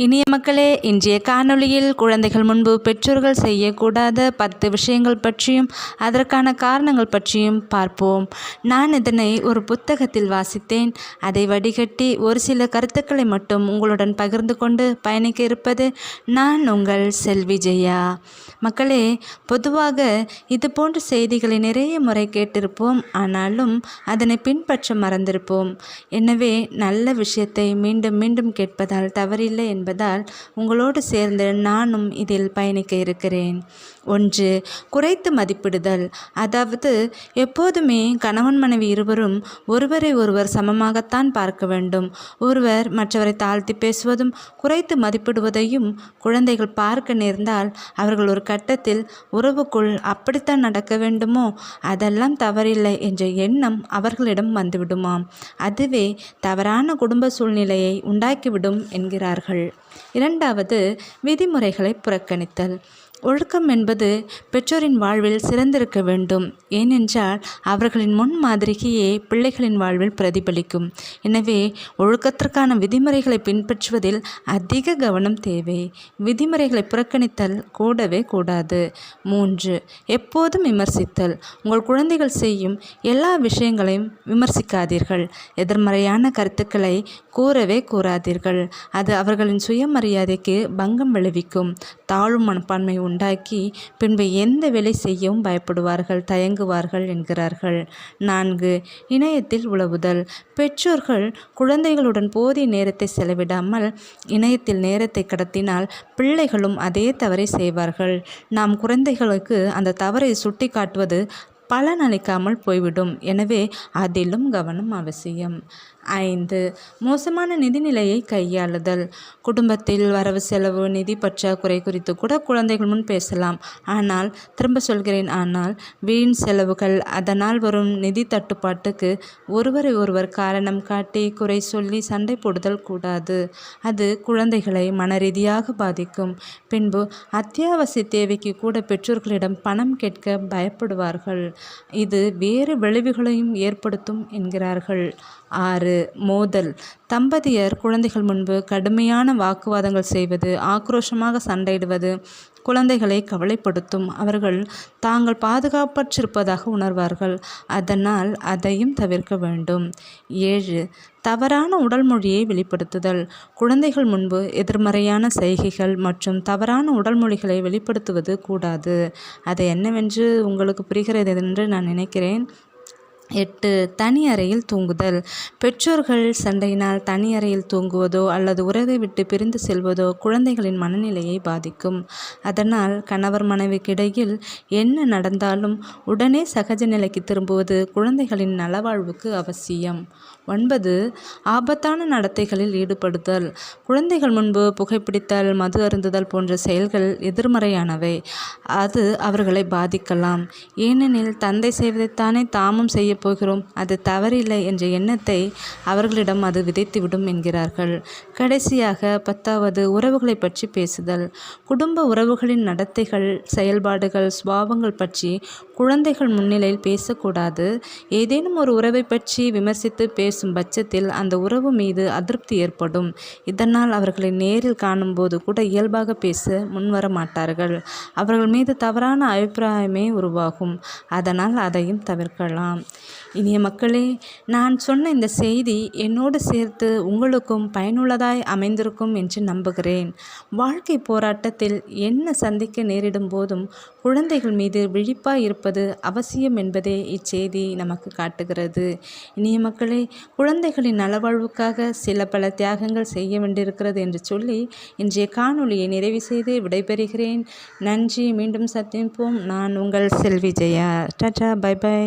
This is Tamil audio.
இனிய மக்களே, இன்றைய காணொளியில் குழந்தைகள் முன்பு பெற்றோர்கள் செய்யக்கூடாத 10 விஷயங்கள் பற்றியும் அதற்கான காரணங்கள் பற்றியும் பார்ப்போம். நான் இதனை ஒரு புத்தகத்தில் வாசித்தேன். அதை வடிகட்டி ஒரு சில கருத்துக்களை மட்டும் உங்களுடன் பகிர்ந்து கொண்டு பயணிக்க இருப்பது நான் உங்கள் செல்வி ஜெயா. மக்களே, பொதுவாக இது போன்ற செய்திகளை நிறைய முறை கேட்டிருப்போம். ஆனாலும் அதனை பின்பற்ற மறந்திருப்போம். எனவே நல்ல விஷயத்தை மீண்டும் மீண்டும் கேட்பதால் தவறில்லை என்பதால் உங்களோடு சேர்ந்து நானும் இதில் பயணிக்க இருக்கிறேன். 1. குறைத்து மதிப்பிடுதல். அதாவது எப்போதுமே கணவன் மனைவி இருவரும் ஒருவரை ஒருவர் சமமாகத்தான் பார்க்க வேண்டும். ஒருவர் மற்றவரை தாழ்த்தி பேசுவதும் குறைத்து மதிப்பிடுவதையும் குழந்தைகள் பார்க்க நேர்ந்தால் அவர்கள் ஒரு கட்டத்தில் உறவுக்குள் அப்படித்தான் நடக்க வேண்டுமோ, அதெல்லாம் தவறில்லை என்ற எண்ணம் அவர்களிடம் வந்துவிடுமாம். அதுவே தவறான குடும்ப சூழ்நிலையை உண்டாக்கிவிடும் என்கிறார்கள். 2. விதிமுறைகளை புறக்கணித்தல். ஒழுக்கம் என்பது பெற்றோரின் வாழ்வில் சிறந்திருக்க வேண்டும். ஏனென்றால் அவர்களின் முன் மாதிரியே பிள்ளைகளின் வாழ்வில் பிரதிபலிக்கும். எனவே ஒழுக்கத்திற்கான விதிமுறைகளை பின்பற்றுவதில் அதிக கவனம் தேவை. விதிமுறைகளை புறக்கணித்தல் கூடவே கூடாது. 3. எப்போதும் விமர்சித்தல். உங்கள் குழந்தைகள் செய்யும் எல்லா விஷயங்களையும் விமர்சிக்காதீர்கள். எதிர்மறையான கருத்துக்களை கூறவே கூறாதீர்கள். அது அவர்களின் சுயமரியாதைக்கு பங்கம் விளைவிக்கும். தாழ்வு மனப்பான்மை உண்டாக்கி பின்பு எந்த வேலை செய்யவும் பயப்படுவார்கள், தயங்குவார்கள் என்கிறார்கள். 4. இணையத்தில் உலவுதல். பெற்றோர்கள் குழந்தைகளுடன் போதிய நேரத்தை செலவிடாமல் இணையத்தில் நேரத்தை கடத்தினால் பிள்ளைகளும் அதே தவறை செய்வார்கள். நாம் குழந்தைகளுக்கு அந்த தவறை சுட்டி காட்டுவது பலனளிக்காமல் போய்விடும். எனவே அதிலும் கவனம் அவசியம். 5. மோசமான நிதிநிலையை கையாளுதல். குடும்பத்தில் வரவு செலவு, நிதி பற்றாக்குறை குறித்து கூட குழந்தைகள் முன் பேசலாம். ஆனால் ஆனால் வீண் செலவுகள், அதனால் வரும் நிதி தட்டுப்பாட்டுக்கு ஒருவரை ஒருவர் காரணம் காட்டி குறை சொல்லி சண்டை போடுதல் கூடாது. அது குழந்தைகளை மனரீதியாக பாதிக்கும். பின்பு அத்தியாவசிய தேவைக்கு கூட பெற்றோர்களிடம் பணம் கேட்க பயப்படுவார்கள். இது வேறு விளைவுகளையும் ஏற்படுத்தும் என்கிறார்கள். 6. மோதல். தம்பதியர் குழந்தைகள் முன்பு கடுமையான வாக்குவாதங்கள் செய்வது, ஆக்ரோஷமாக சண்டையிடுவது குழந்தைகளை கவலைப்படுத்தும். அவர்கள் தாங்கள் பாதுகாப்பற்றிருப்பதாக உணர்வார்கள். அதனால் அதையும் தவிர்க்க வேண்டும். 7. தவறான உடல் மொழியை வெளிப்படுத்துதல். குழந்தைகள் முன்பு எதிர்மறையான செய்கைகள் மற்றும் தவறான உடல் மொழிகளை வெளிப்படுத்துவது கூடாது. அது என்னவென்று உங்களுக்கு புரிகிறது என்று நான் நினைக்கிறேன். 8. தனி அறையில் தூங்குதல். பெற்றோர்கள் சண்டையினால் தனி அறையில் தூங்குவதோ அல்லது உறவை விட்டு பிரிந்து செல்வதோ குழந்தைகளின் மனநிலையை பாதிக்கும். அதனால் கணவர் மனைவிக்கிடையில் என்ன நடந்தாலும் உடனே சகஜ நிலைக்கு திரும்புவது குழந்தைகளின் நலவாழ்வுக்கு அவசியம். 9. ஆபத்தான நடத்தைகளில் ஈடுபடுதல். குழந்தைகள் முன்பு புகைப்பிடித்தல், மது அருந்துதல் போன்ற செயல்கள் எதிர்மறையானவை. அது அவர்களை பாதிக்கலாம். ஏனெனில் தந்தை செய்வதைத்தானே தாமும் செய்ய போகிறோம், அது தவறில்லை என்ற எண்ணத்தை அவர்களிடம் அது விதைத்துவிடும் என்கிறார்கள். கடைசியாக 10. உறவுகளை பற்றி பேசுதல். குடும்ப உறவுகளின் நடத்தைகள், செயல்பாடுகள், சுபாவங்கள் பற்றி குழந்தைகள் முன்னிலையில் பேசக்கூடாது. ஏதேனும் ஒரு உறவை பற்றி விமர்சித்து பேசும் பட்சத்தில் அந்த உறவு மீது அதிருப்தி ஏற்படும். இதனால் அவர்களை நேரில் காணும்போது கூட இயல்பாக பேச முன்வர மாட்டார்கள். அவர்கள் மீது தவறான அபிப்பிராயமே உருவாகும். அதனால் அதையும் தவிர்க்கலாம். இனிய மக்களே, நான் சொன்ன இந்த செய்தி என்னோடு சேர்த்து உங்களுக்கும் பயனுள்ளதாய் அமைந்திருக்கும் என்று நம்புகிறேன். வாழ்க்கை போராட்டத்தில் என்ன சந்திக்க நேரிடும் போதும் குழந்தைகள் மீது விழிப்பாய் இருப்பது அவசியம் என்பதே இச்செய்தி நமக்கு காட்டுகிறது. இனிய மக்களே, குழந்தைகளின் நலவாழ்வுக்காக சில பல தியாகங்கள் செய்ய வேண்டியிருக்கிறது என்று சொல்லி இன்றைய காணொளியை நிறைவு செய்து விடைபெறுகிறேன். நன்றி. மீண்டும் சந்திப்போம். நான் உங்கள் Selvi Jaya. Tata, bye by.